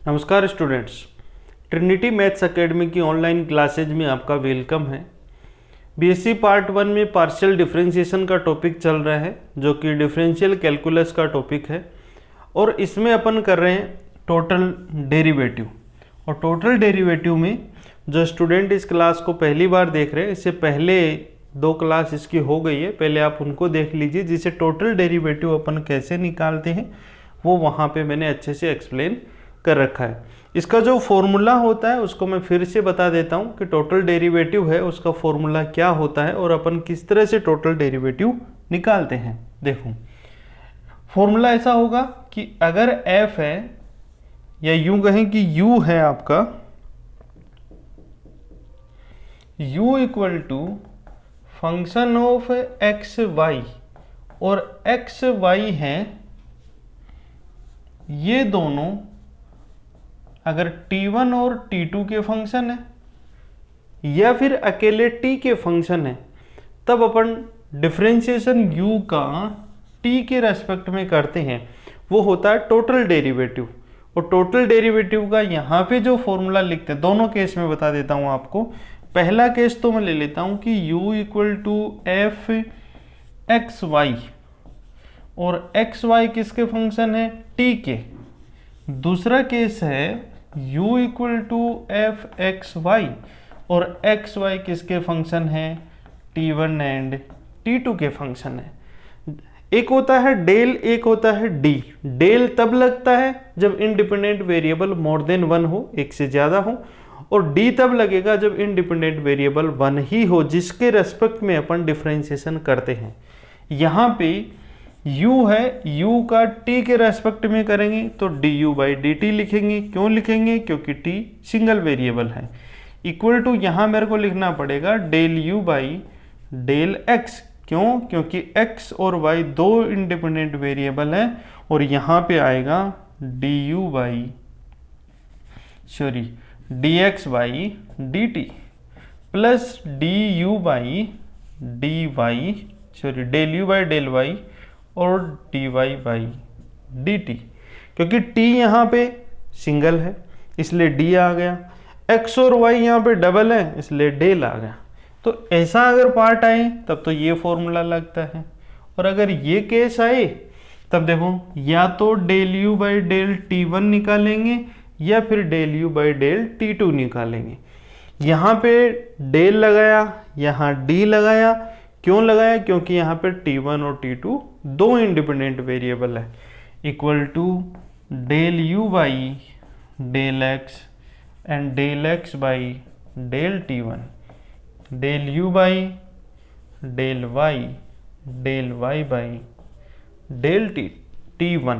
नमस्कार students, Trinity maths academy की online classes में आपका वेलकम है। बीएससी पार्ट 1 में पार्शियल डिफरेंशिएशन का टॉपिक चल रहा है जो कि डिफरेंशियल कैलकुलस का टॉपिक है और इसमें अपन कर रहे हैं टोटल डेरिवेटिव। और टोटल डेरिवेटिव में जो स्टूडेंट इस क्लास को पहली बार देख रहे हैं, इससे पहले 2 क्लास इसकी हो गई है, पहले आप उनको देख लीजिए जिसे टोटल डेरिवेटिव अपन कैसे निकालते हैं वो वहाँ पे मैंने अच्छे से एक्सप्लेन कर रखा है। इसका जो फॉर्मूला होता है उसको मैं फिर से बता देता हूँ कि टोटल डेरिवेटिव है उसका फॉर्मूला क्या होता है और अपन किस तरह से टोटल डेरिवेटिव निकालते हैं। देखो, फॉर्मूला ऐसा होगा कि अगर f है या यूं कहें कि u है आपका, u equal to function of x y और एक्स वाई है ये दोनों अगर t1 और t2 के फंक्शन है या फिर अकेले t के फंक्शन है तब अपन डिफरेंशिएशन u का t के रेस्पेक्ट में करते हैं, वो होता है टोटल डेरिवेटिव। और टोटल डेरिवेटिव का यहाँ पे जो फॉर्मूला लिखते हैं, दोनों केस में बता देता हूँ आपको। पहला केस तो मैं ले लेता हूँ कि u equal to f x y और एक्स वाई किसके फंक्शन है, t के। दूसरा केस है u equal to f x y और एक्स वाई किसके फंक्शन है, t1 एंड t2 के फंक्शन है। एक होता है डेल, एक होता है डी। डेल तब लगता है जब इंडिपेंडेंट वेरिएबल मोर देन 1 हो, एक से ज़्यादा हो, और डी तब लगेगा जब इंडिपेंडेंट वेरिएबल 1 ही हो जिसके रेस्पेक्ट में अपन डिफरेंशिएशन करते हैं। यहाँ पे u है, u का t के रेस्पेक्ट में करेंगे तो du बाई dt लिखेंगे। क्यों लिखेंगे, क्योंकि t सिंगल वेरिएबल है। इक्वल टू यहाँ मेरे को लिखना पड़ेगा del u by del x। क्यों, क्योंकि x और y दो इंडिपेंडेंट वेरिएबल हैं और यहाँ पे आएगा du by dx by dt plus du by del u by del y और dy बाई dt। क्योंकि t यहाँ पे सिंगल है इसलिए d आ गया, x और y यहाँ पे डबल है इसलिए डेल आ गया। तो ऐसा अगर पार्ट आए तब तो ये फॉर्मूला लगता है, और अगर ये केस आए तब देखो या तो del u by del t1 निकालेंगे या फिर del u by del t2 निकालेंगे। यहाँ पे डेल लगाया, यहाँ d लगाया। क्यों लगाया, क्योंकि यहाँ पे t1 और t2 दो इंडिपेंडेंट वेरिएबल है। Equal to del u by del x and del x by del t1, del u by del y del y by del t1।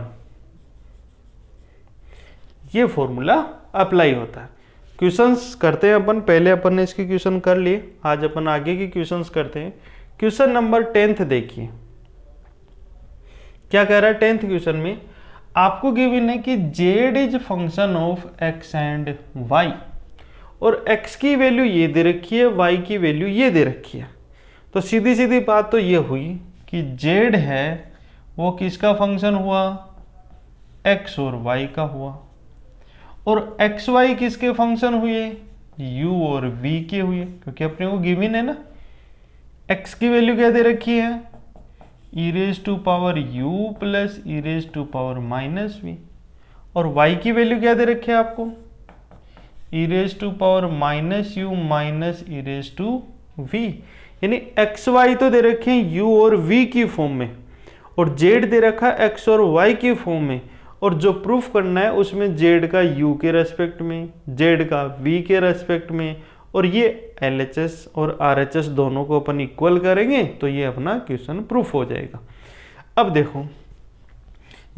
ये फॉर्मूला अप्लाई होता है। क्वेश्चंस करते हैं अपन। पहले अपन ने इसके क्वेश्चन कर लिए, आज अपन आगे के क्वेश्चंस करते हैं। क्वेश्चन नंबर 10 देखिए क्या कह रहा है। 10th क्वेश्चन में आपको गिवन है कि z is function of x and y और x की वैल्यू ये दे रखी है, y की वैल्यू ये दे रखी है। तो सीधी सीधी बात तो ये हुई कि z है वो किसका फंक्शन हुआ, x और y का हुआ, और एक्स वाई किसके फंक्शन हुए, u और v के हुए। क्योंकि अपने को गिवन है ना, x की वैल्यू क्या दे रखी है, e raise to power u plus e raise to power minus v, और y की वैल्यू क्या दे रखी है आपको, e raise to power minus u minus e raise to v। यानी x y तो दे रखे हैं u और v की फॉर्म में, और z दे रखा है x और y की फॉर्म में, और जो प्रूफ करना है उसमें z का u के रेस्पेक्ट में, z का v के रेस्पेक्ट में, और ये LHS और RHS दोनों को अपन इक्वल करेंगे तो ये अपना क्वेश्चन प्रूफ हो जाएगा। अब देखो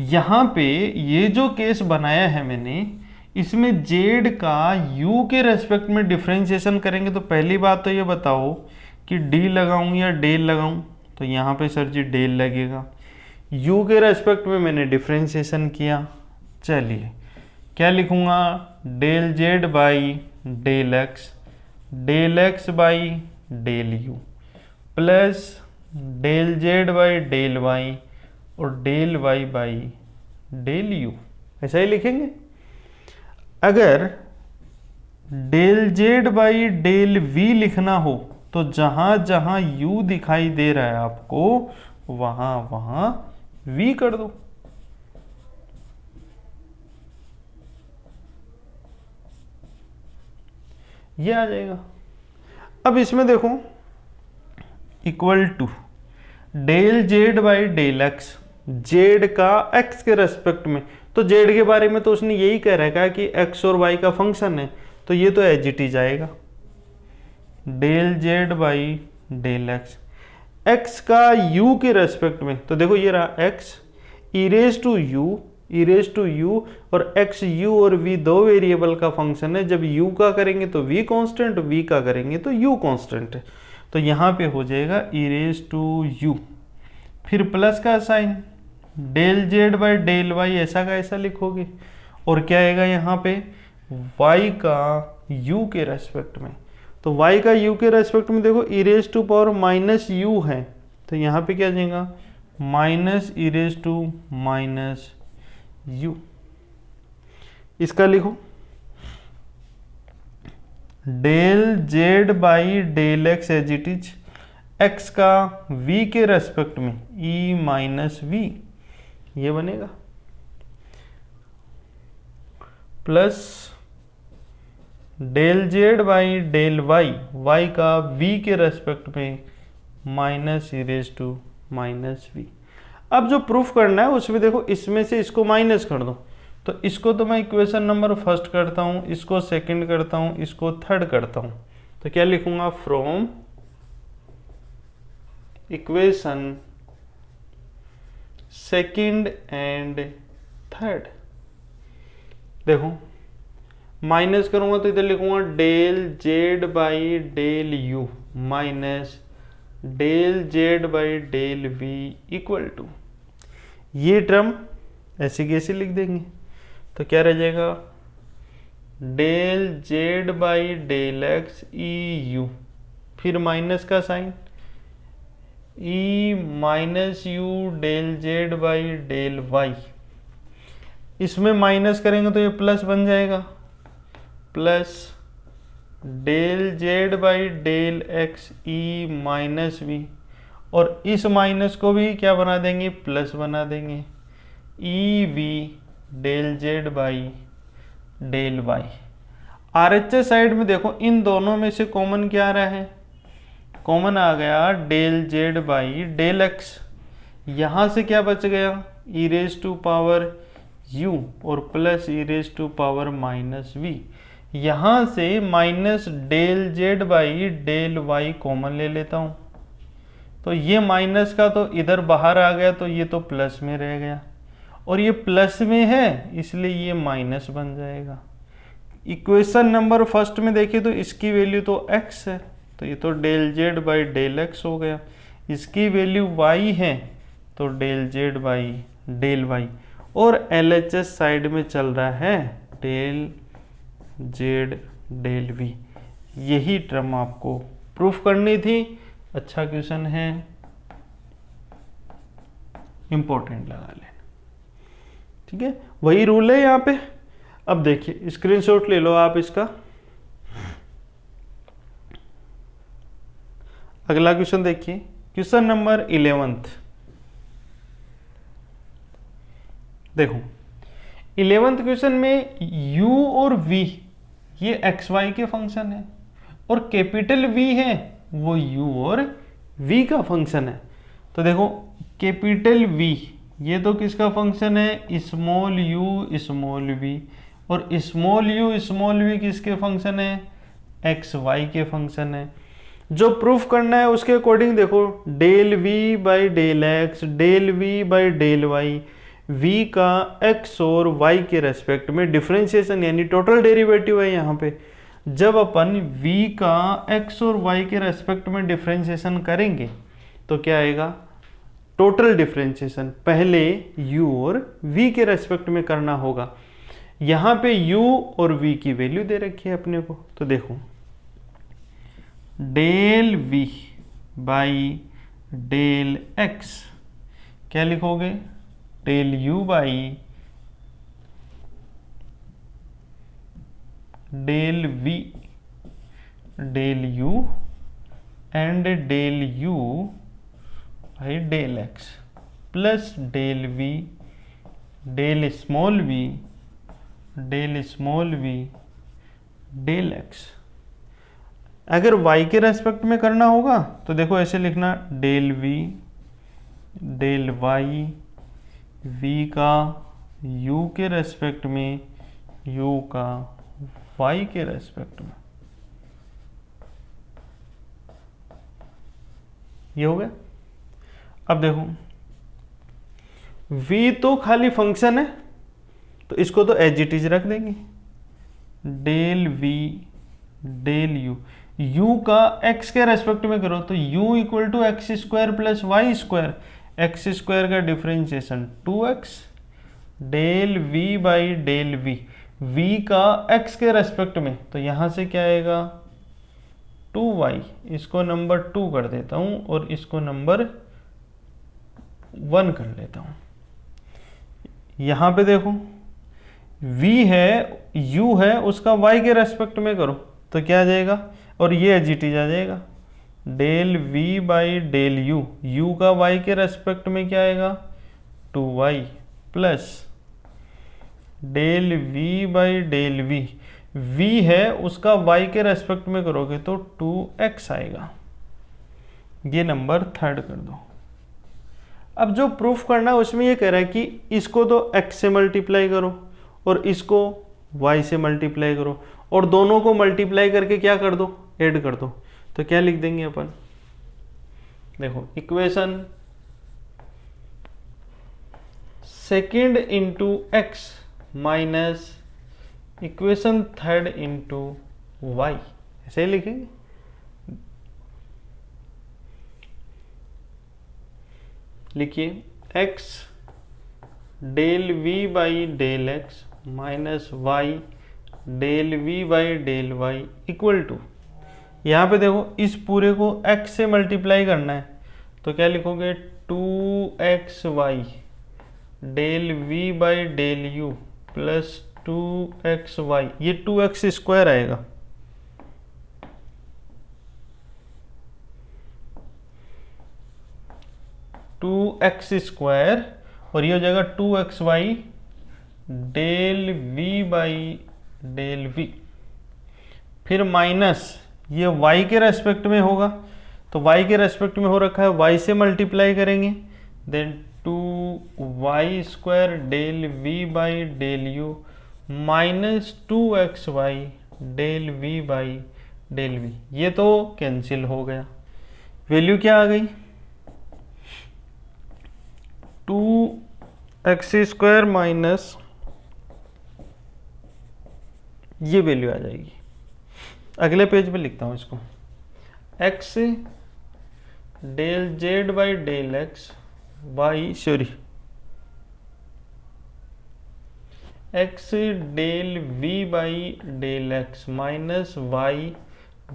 यहाँ पे ये जो केस बनाया है मैंने, इसमें z का u के रेस्पेक्ट में डिफरेंशिएशन करेंगे। तो पहली बात तो ये बताओ कि d लगाऊं या डेल लगाऊं, तो यहाँ पे सर जी डेल लगेगा। u के रेस्पेक्ट में मैंने डिफरेंशिएशन किया, चलिए क्या लिखूंगा, del z by del x by del u plus del z by del y और del y by del u, ऐसा ही लिखेंगे। अगर del z by del v लिखना हो तो जहां जहां u दिखाई दे रहा है आपको वहां वहां v कर दो। ये आ जाएगा। अब इसमें देखो equal to del z by del x, z का एक्स के रेस्पेक्ट में, तो जेड के बारे में तो उसने यही कह रखा है कि एक्स और वाई का फंक्शन है, तो ये तो एज इट इज आएगा del z by del x. X का यू के रेस्पेक्ट में, तो देखो ये रहा x e raise to u और एक्स यू और वी दो वेरिएबल का फंक्शन है। जब यू का करेंगे तो वी कांस्टेंट, वी का करेंगे तो यू कांस्टेंट है, तो यहाँ पे हो जाएगा ई रेज टू यू, फिर प्लस का sign del z by del y, ऐसा का ऐसा लिखोगे, और क्या आएगा यहाँ पे y का u के रेस्पेक्ट में। तो y का u के रेस्पेक्ट में देखो e raise to power minus u है, तो यहाँ पे क्या आ जाएगा minus e raise to minus u. इसका लिखो del z by del x as it is, x का v के रेस्पेक्ट में e माइनस वी, ये बनेगा plus del z by del y, y का v के रेस्पेक्ट में minus e raise to minus v. अब जो प्रूफ करना है उसमें देखो इसमें से इसको माइनस कर दो, तो इसको तो मैं इक्वेशन नंबर फर्स्ट करता हूँ, इसको सेकंड करता हूँ, इसको थर्ड करता हूँ, तो क्या लिखूंगा from equation second and third. देखो माइनस करूंगा तो इधर लिखूंगा del z by del u minus del z by del v equal to, ये टर्म ऐसे कैसे लिख देंगे, तो क्या रह जाएगा del z by del x e u, फिर माइनस का sign e minus u del z by del y, इसमें माइनस करेंगे तो ये प्लस बन जाएगा plus del z by del x E minus we, और इस माइनस को भी क्या बना देंगे प्लस बना देंगे e v del z by del y. RHS side में देखो इन दोनों में से कॉमन क्या आ रहा है, कॉमन आ गया del z by del x, यहाँ से क्या बच गया e raise to power u और plus e raise to power minus v, यहाँ से minus del z by del y common ले लेता हूँ, तो ये माइनस का तो इधर बाहर आ गया, तो ये तो प्लस में रह गया, और ये प्लस में है इसलिए ये माइनस बन जाएगा। इक्वेशन नंबर फर्स्ट में देखिए तो इसकी वैल्यू तो x है, तो ये तो del z by del x हो गया, इसकी वैल्यू y है तो del z by del y, और LHS साइड में चल रहा है डेल जेड डेल वी। यही टर्म आपको प्रूफ करनी थी। अच्छा क्वेश्चन है, इंपॉर्टेंट लगा लेना, ठीक है, वही रूल है यहाँ पे। अब देखिए स्क्रीनशॉट ले लो आप इसका। अगला क्वेश्चन देखिए, क्वेश्चन नंबर 11। देखो 11th क्वेश्चन में u और v ये एक्स वाई के फंक्शन है, और कैपिटल V है वो u और v का फंक्शन है। तो देखो कैपिटल V ये तो किसका फंक्शन है, स्मॉल u स्मॉल v, और स्मॉल u स्मॉल v किसके फंक्शन है, एक्स वाई के फंक्शन है। जो प्रूफ करना है उसके अकॉर्डिंग देखो del v by del x del v by del y, v का x और y के रेस्पेक्ट में डिफरेंशिएशन यानी टोटल डेरिवेटिव है यहाँ पे। जब अपन v का x और y के रेस्पेक्ट में डिफरेंशिएशन करेंगे तो क्या आएगा, टोटल डिफरेंशिएशन पहले u और v के रेस्पेक्ट में करना होगा। यहाँ पे u और v की वैल्यू दे रखी है अपने को, तो देखो del v by del x क्या लिखोगे, del u by del v del u and del u by del x plus del v del small v del x. अगर y के रेस्पेक्ट में करना होगा तो देखो ऐसे लिखना, del v del y v का u के रेस्पेक्ट में, u का y के रेस्पेक्ट में। ये हो गया। अब देखो v तो खाली फंक्शन है तो इसको तो एज इट इज रख देंगे, del v del u, u का x के रेस्पेक्ट में करो तो u equal to x square plus y square, x square का differentiation 2x, del v by del v, v का x के रेस्पेक्ट में तो यहाँ से क्या आएगा 2y, इसको नंबर 2 कर देता हूँ और इसको नंबर 1 कर लेता हूँ। यहाँ पे देखो v है u है, उसका y के रेस्पेक्ट में करो तो क्या आ जाएगा, और ये एज इट इज आ जाएगा, del v by del u, u का y के रेस्पेक्ट में क्या आएगा 2y plus del v by del v, v है उसका y के रेस्पेक्ट में करोगे तो 2x आएगा। ये नंबर 3 कर दो। अब जो प्रूफ करना है उसमें ये कह रहा है कि इसको तो x से मल्टीप्लाई करो और इसको y से मल्टीप्लाई करो और दोनों को मल्टीप्लाई करके क्या कर दो, ऐड कर दो। तो क्या लिख देंगे अपन, देखो equation second into x minus equation third into y, ऐसे ही लिखेंगे। लिखिए x del v by del x minus y del v by del y equal to, यहाँ पे देखो इस पूरे को x से मल्टीप्लाई करना है तो क्या लिखोगे 2xy del v by del u plus 2xy, ये 2x स्क्वायर आएगा। टू एक्स स्क्वायर और ये हो जाएगा 2xy del v by del v, फिर माइनस ये y के रेस्पेक्ट में होगा तो y के रेस्पेक्ट में हो रखा है, y से मल्टीप्लाई करेंगे then 2y square del v by del u minus 2xy del v by del v। ये तो कैंसिल हो गया, वैल्यू क्या आ गई 2x स्क्वायर माइनस ये वैल्यू आ जाएगी। अगले पेज पे लिखता हूँ इसको, x del z by del x y x del v by del x minus y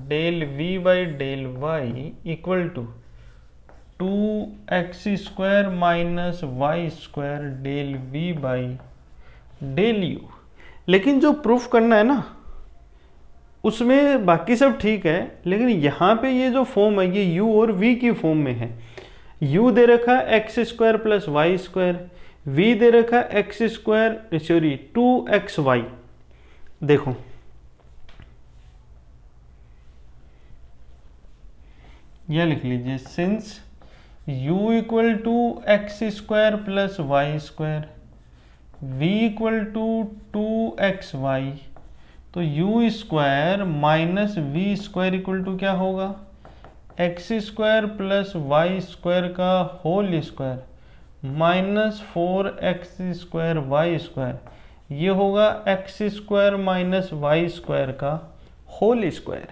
del v by del y equal to 2x square minus y square del v by del u। लेकिन जो proof करना है ना उसमें बाकी सब ठीक है, लेकिन यहाँ पे ये जो फॉर्म है ये u और v की फॉर्म में है। u दे रखा है x square plus y square, v दे रखा है एक्स स्क्वायर 2xy। देखो यह लिख लीजिए, since u equal to x square plus y square, v equal to 2xy, तो u square minus v square equal to क्या होगा x square plus y square का whole square minus 4x square y square, ये होगा x square minus y square का whole square.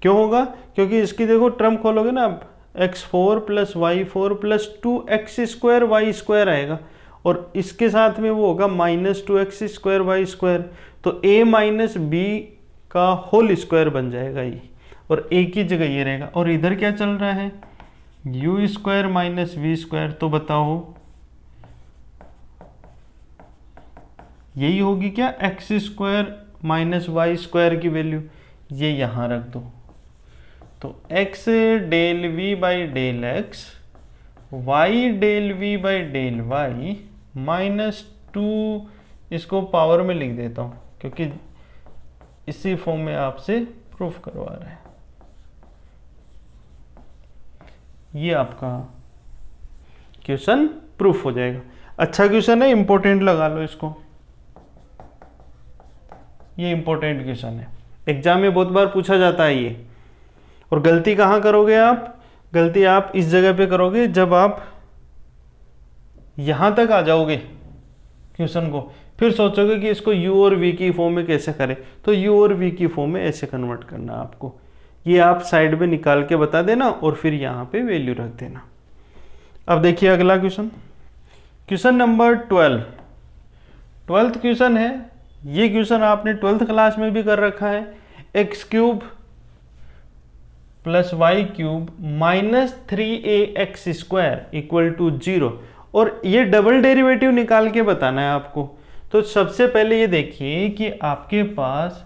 क्यों होगा, क्योंकि इसकी देखो टर्म खोलोगे ना आप, x4 plus y4 plus 2x square y square आएगा और इसके साथ में वो होगा minus 2x square y square, तो a माइनस बी का होल स्क्वायर बन जाएगा ये, और एक ही जगह ये रहेगा। और इधर क्या चल रहा है u square minus v square, तो बताओ यही होगी क्या x square minus y square की वैल्यू ये यहाँ रख दो। तो x del v by del x, y del v by del y minus 2, इसको पावर में लिख देता हूँ क्योंकि इसी फॉर्म में आपसे प्रूफ करवा रहे हैं। ये आपका क्वेश्चन प्रूफ हो जाएगा। अच्छा क्वेश्चन है, इंपॉर्टेंट लगा लो इसको, ये इंपॉर्टेंट क्वेश्चन है, एग्जाम में बहुत बार पूछा जाता है ये। और गलती कहाँ करोगे आप? गलती आप इस जगह पे करोगे जब आप यहां तक आ जाओगे क्वेश्चन को, फिर सोचोगे कि इसको u और v की फॉर्म में कैसे करें। तो u और v की फॉर्म में ऐसे कन्वर्ट करना आपको, ये आप साइड में निकाल के बता देना और फिर यहाँ पे वैल्यू रख देना। अब देखिए अगला question, question number 12th question है। ये क्वेश्चन आपने 12th क्लास में भी कर रखा है। X cube plus y cube minus 3ax square equal to 0, और ये डबल डेरिवेटिव निकाल के बताना है आपको। तो सबसे पहले ये देखिए कि आपके पास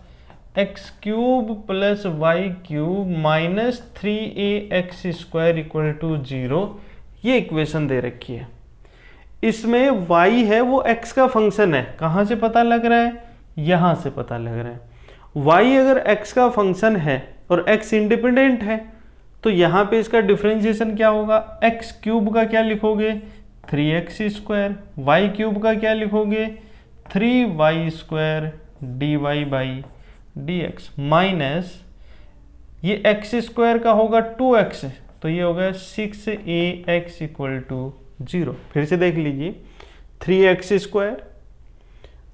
x cube plus y cube minus 3ax square equal to 0, ये इक्वेशन दे रखी है। इसमें y है वो x का फंक्शन है, कहाँ से पता लग रहा है? यहाँ से पता लग रहा है। y अगर x का फंक्शन है और x इंडिपेंडेंट है तो यहाँ पे इसका डिफरेंशिएशन क्या होगा? x क्यूब का क्या लिखोगे? 3x square. वाई क्यूब का क्या लिखोगे? 3y square dy by dx minus ये x स्क्वायर का होगा 2x, तो ये होगा 6ax इक्वल टू 0। फिर से देख लीजिए, 3x स्क्वायर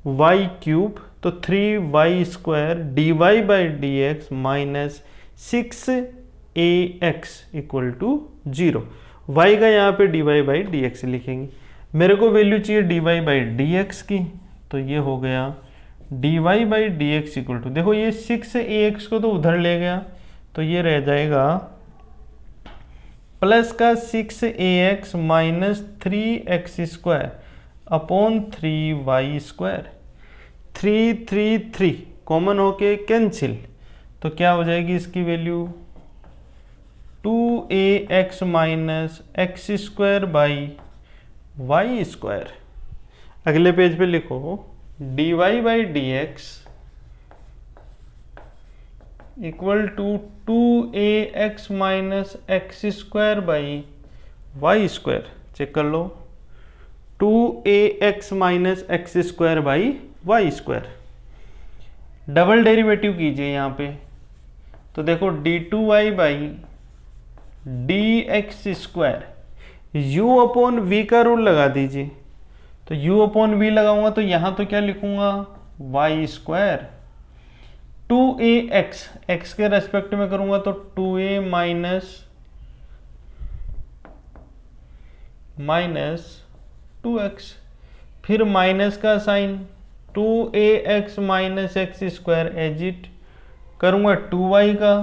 वाई क्यूब तो 3y square dy by dx minus 6ax equal to 0। y का यहाँ पे dy बाई dx लिखेंगे। मेरे को वैल्यू चाहिए dy बाई dx की, तो ये हो गया dy by dx equal to, देखो ये 6ax को तो उधर ले गया तो ये रह जाएगा प्लस का 6ax minus 3x square upon 3y square. 3 common होके कैंसिल, तो क्या हो जाएगी इसकी value? 2ax minus x square by y square. अगले पेज पे लिखो dy by dx equal to 2ax minus x square by y square. Check कर लो, 2ax minus x square by y square. Double derivative कीजिए यहाँ पे, तो देखो d2y by dx square, u upon v का रूल लगा दीजिए। तो u अपॉन v लगाऊंगा तो यहाँ तो क्या लिखूंगा? y square. 2ax, x के रेस्पेक्ट में करूंगा तो 2a माइनस 2x, फिर माइनस का sign, 2ax minus x square as it करूंगा 2y का,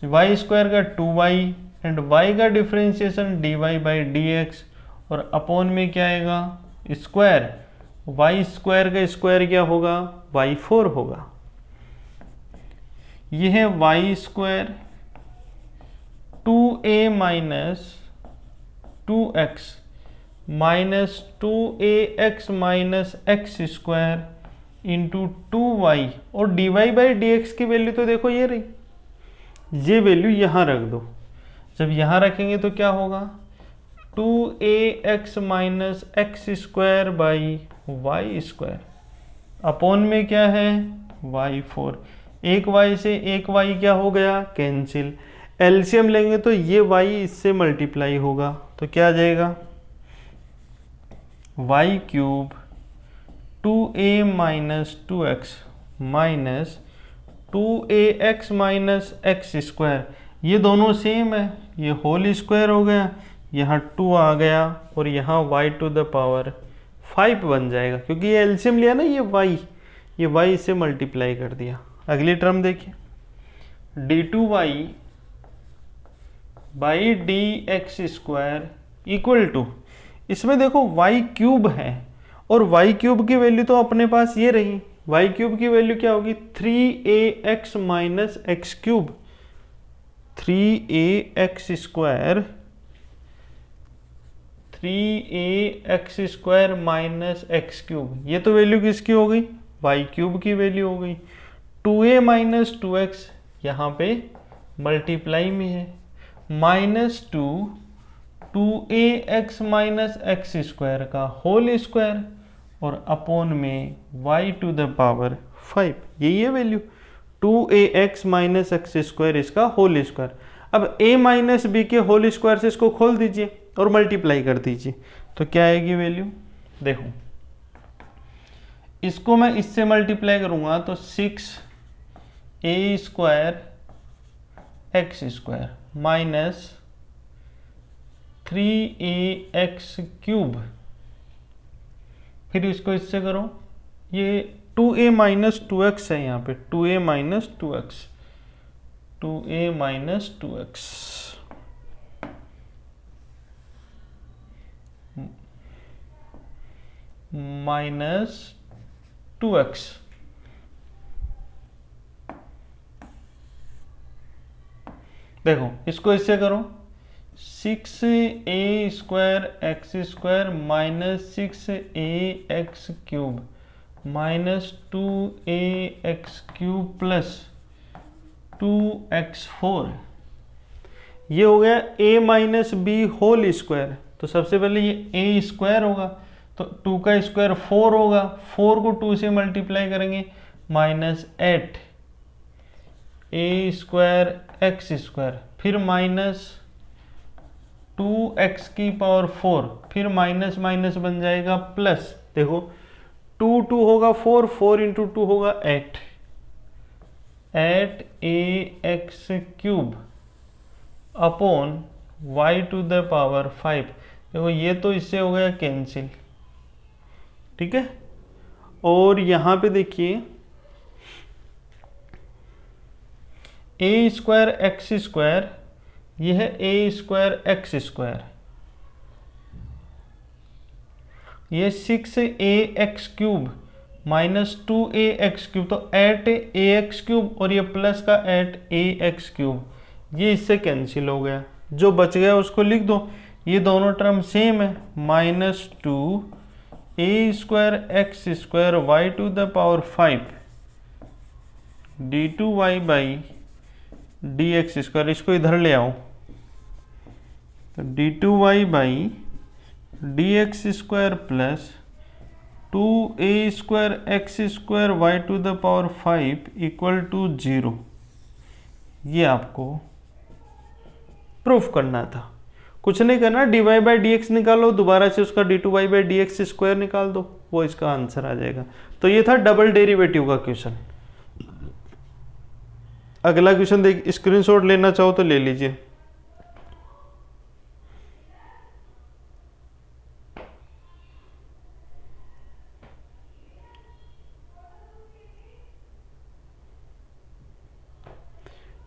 y स्क्वायर का 2y एंड y का डिफरेंशिएशन dy बाई dx, और अपॉन में क्या आएगा? स्क्वायर। y स्क्वायर का स्क्वायर क्या होगा? y4 होगा। ये है y square 2a minus 2x minus 2ax minus x square into 2y, और dy बाई dx की वैल्यू तो देखो ये रही, ये वैल्यू यहाँ रख दो। जब यहाँ रखेंगे तो क्या होगा? 2ax minus x square by y square, upon में क्या है? y4। एक y से एक y क्या हो गया? कैंसिल। एलसीएम लेंगे तो ये y इससे मल्टीप्लाई होगा, तो क्या आ जाएगा? y cube 2a minus 2x minus 2ax minus x square, ये दोनों सेम है, ये होल स्क्वायर हो गया, यहाँ 2 आ गया और यहाँ y टू द पावर 5 बन जाएगा, क्योंकि ये एलसीएम लिया ना, ये y से मल्टीप्लाई कर दिया। अगली टर्म देखिए, d2y by dx square equal to, इसमें देखो y क्यूब है और y क्यूब की वैल्यू तो अपने पास ये रही, वाई क्यूब की वैल्यू क्या होगी 3ax minus x cube, 3ax square, 3ax² minus x cube, ये तो वैल्यू किसकी हो गई, वाई क्यूब की वैल्यू हो गई। 2a माइनस 2x यहाँ पे मल्टीप्लाई में है, minus 2ax minus x square का होल स्क्वायर और अपॉन में y टू द पावर 5, यही है value 2ax minus x square इसका होल स्क्वायर। अब a माइनस बी के होल स्क्वायर से इसको खोल दीजिए और मल्टीप्लाई कर दीजिए, तो क्या आएगी वैल्यू, देखो इसको मैं इससे मल्टीप्लाई करूंगा तो 6a square x square minus 3ax cube, फिर इसको इससे करो, ये 2a माइनस 2x है यहाँ पे, 2a minus 2x, 2a minus 2x minus 2x, देखो इसको इससे करो, 6a square x square minus 6ax cube minus 2ax cube plus 2x4, ये हो गया a minus b whole square. तो सबसे पहले ये a स्क्वायर होगा तो 2 का स्क्वायर 4 होगा, 4 को 2 से मल्टीप्लाई करेंगे minus 8 a square x square, फिर माइनस 2x की पावर 4, फिर माइनस माइनस बन जाएगा प्लस, देखो 2 होगा 4, 4 इंटू 2 होगा 8 ax cube upon y to the power 5, देखो ये तो इससे हो गया कैंसिल, ठीक है। और यहाँ पे देखिए a स्क्वायर एक्स स्क्वायर, ये है a स्क्वायर एक्स स्क्वायर, ये 6ax cube minus 2ax cube, तो 8ax क्यूब और ये प्लस का 8ax क्यूब, ये इससे कैंसिल हो गया, जो बच गया उसको लिख दो, ये दोनों टर्म सेम है, minus 2a square x square y to the power 5 d2y by dx square, इसको इधर ले आओ तो d2y by dx square plus 2a square x square y to the power 5 equal to 0, ये आपको प्रूफ करना था, कुछ नहीं करना, dy बाई डी एक्स निकालो, दोबारा से उसका d2y by D x square निकाल दो, वो इसका आंसर आ जाएगा। तो ये था डबल डेरिवेटिव का क्वेश्चन। अगला क्वेश्चन देख, स्क्रीनशॉट लेना चाहो तो ले लीजिए।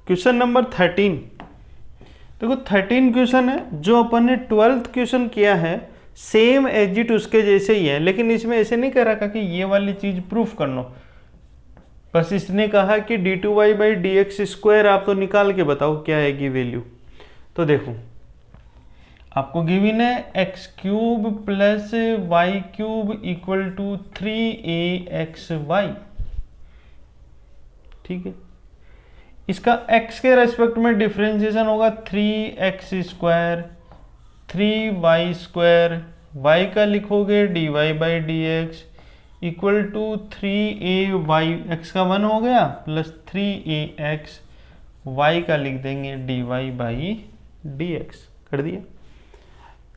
क्वेश्चन नंबर 13, देखो 13 क्वेश्चन है, जो अपन ने 12th क्वेश्चन किया है सेम एज इट उसके जैसे ही है, लेकिन इसमें ऐसे नहीं कर रखा कि ये वाली चीज प्रूफ कर लो, बस इसने कहा कि d2y by D x square आप तो निकाल के बताओ क्या आएगी वैल्यू। तो देखो आपको गिवन है x cube plus y cube equal to 3axy, ठीक है। इसका x के रेस्पेक्ट में डिफरेंशिएशन होगा 3x square 3y square, y का लिखोगे dy by D x equal to 3ay, x का 1 हो गया प्लस 3ax, y का लिख देंगे dy बाई डी एक्स, कर दिया।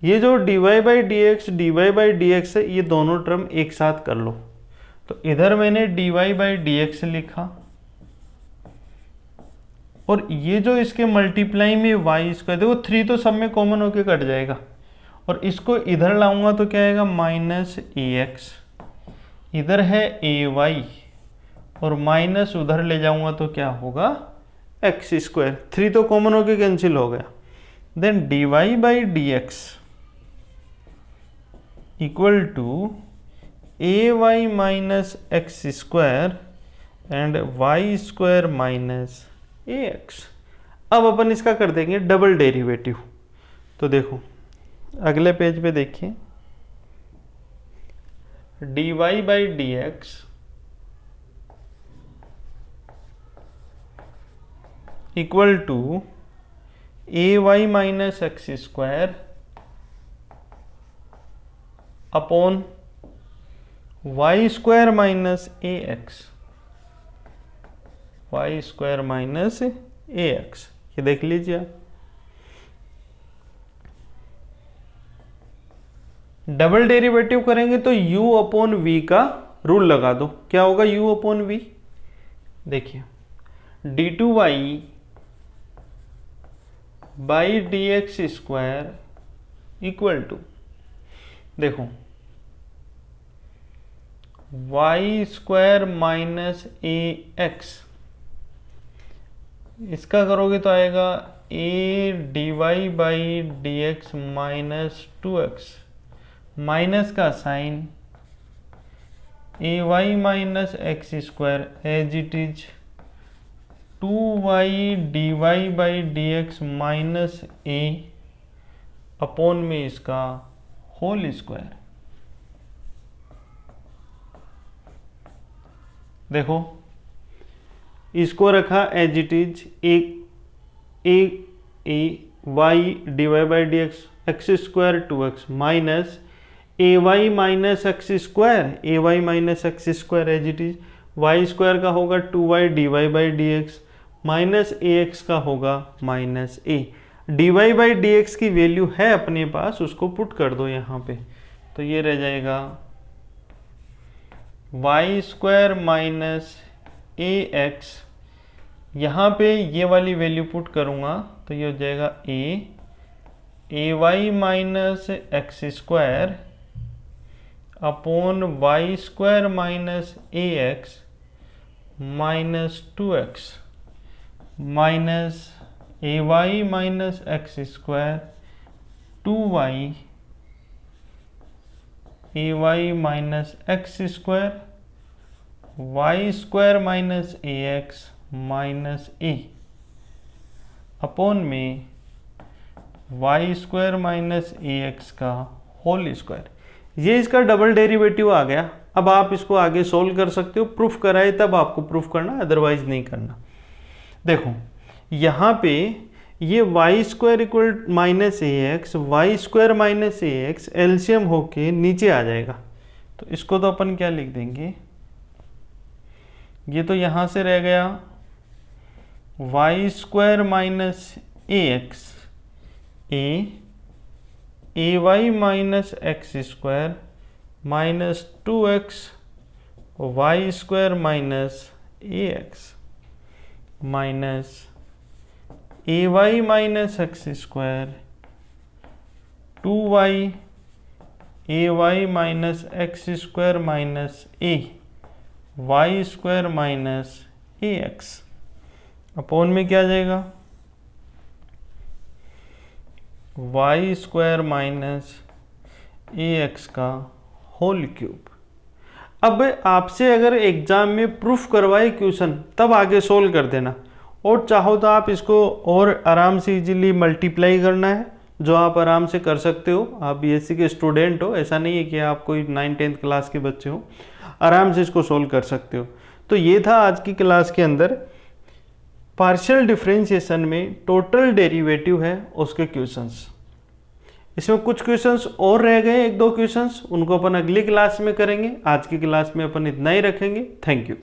ये जो dy बाई डी एक्स है, ये दोनों टर्म एक साथ कर लो, तो इधर मैंने dy बाई डी एक्स लिखा और ये जो इसके मल्टीप्लाई में y स्क्वायर, देखो 3 तो सब में कॉमन होके कट जाएगा और इसको इधर लाऊंगा तो क्या आएगा माइनस ax, इधर है ay और माइनस उधर ले जाऊंगा तो क्या होगा एक्स स्क्वायर, 3 तो कॉमन होके कैंसिल हो गया। Then dy by D x equal to a y minus x square and y square minus a x. अब अपन इसका कर देंगे डबल डेरिवेटिव। तो देखो अगले पेज पे देखिए, d y by D x equal to a y minus x square upon y square minus a x, y square minus a x. ये देख लीजिए आप, डबल डेरिवेटिव करेंगे तो u अपॉन वी का रूल लगा दो। क्या होगा u अपॉन वी? देखिए d two y by D x square equal to, देखो y square minus a x, इसका करोगे तो आएगा a d y by D x minus 2x, minus का sign a y minus x square as it is 2y d y by D x minus a upon में इसका whole square. देखो इसको रखा as it is a y d y by D x x square 2x minus a y minus x square, a y minus x square as it is y square का होगा 2y d y by D x minus a x का होगा minus a. D y by D x की value है अपने पास, उसको put कर दो यहाँ पे, तो ये रह जाएगा y square minus a x, यहाँ पे ये वाली वैल्यू पुट करूँगा तो ये हो जाएगा a y minus x square upon y square minus a x minus 2x minus a y minus x square 2y a y minus x square y square minus a x minus a upon में y square minus a x का whole square. ये इसका double derivative आ गया। अब आप इसको आगे solve कर सकते हो, प्रूफ कराए तब आपको प्रूफ करना, अदरवाइज नहीं करना। देखो यहाँ पे ये Y square equal minus a x, y square minus a x LCM होके नीचे आ जाएगा, तो इसको तो अपन क्या लिख देंगे, ये तो यहाँ से रह गया y square minus a x a y minus x square minus 2x y square minus a x minus a y minus x square 2y a y minus x square minus a y square minus a x upon में क्या आ जाएगा y square minus a x का whole cube. अब आपसे अगर exam में proof करवाए क्वेश्चन तब आगे सोल्व कर देना, और चाहो तो आप इसको और आराम से इजीली मल्टीप्लाई करना है, जो आप आराम से कर सकते हो। आप बीएससी के स्टूडेंट हो, ऐसा नहीं है कि आप कोई 9th-10th क्लास के बच्चे हो, आराम से इसको सोल्व कर सकते हो। तो ये था आज की क्लास के अंदर पार्शियल डिफरेंशिएशन में टोटल डेरिवेटिव है उसके क्वेश्चंस। इसमें कुछ क्वेश्चंस और रह गए, 1-2 क्वेश्चंस, उनको अपन अगली क्लास में करेंगे। आज की क्लास में अपन इतना ही रखेंगे। Thank you.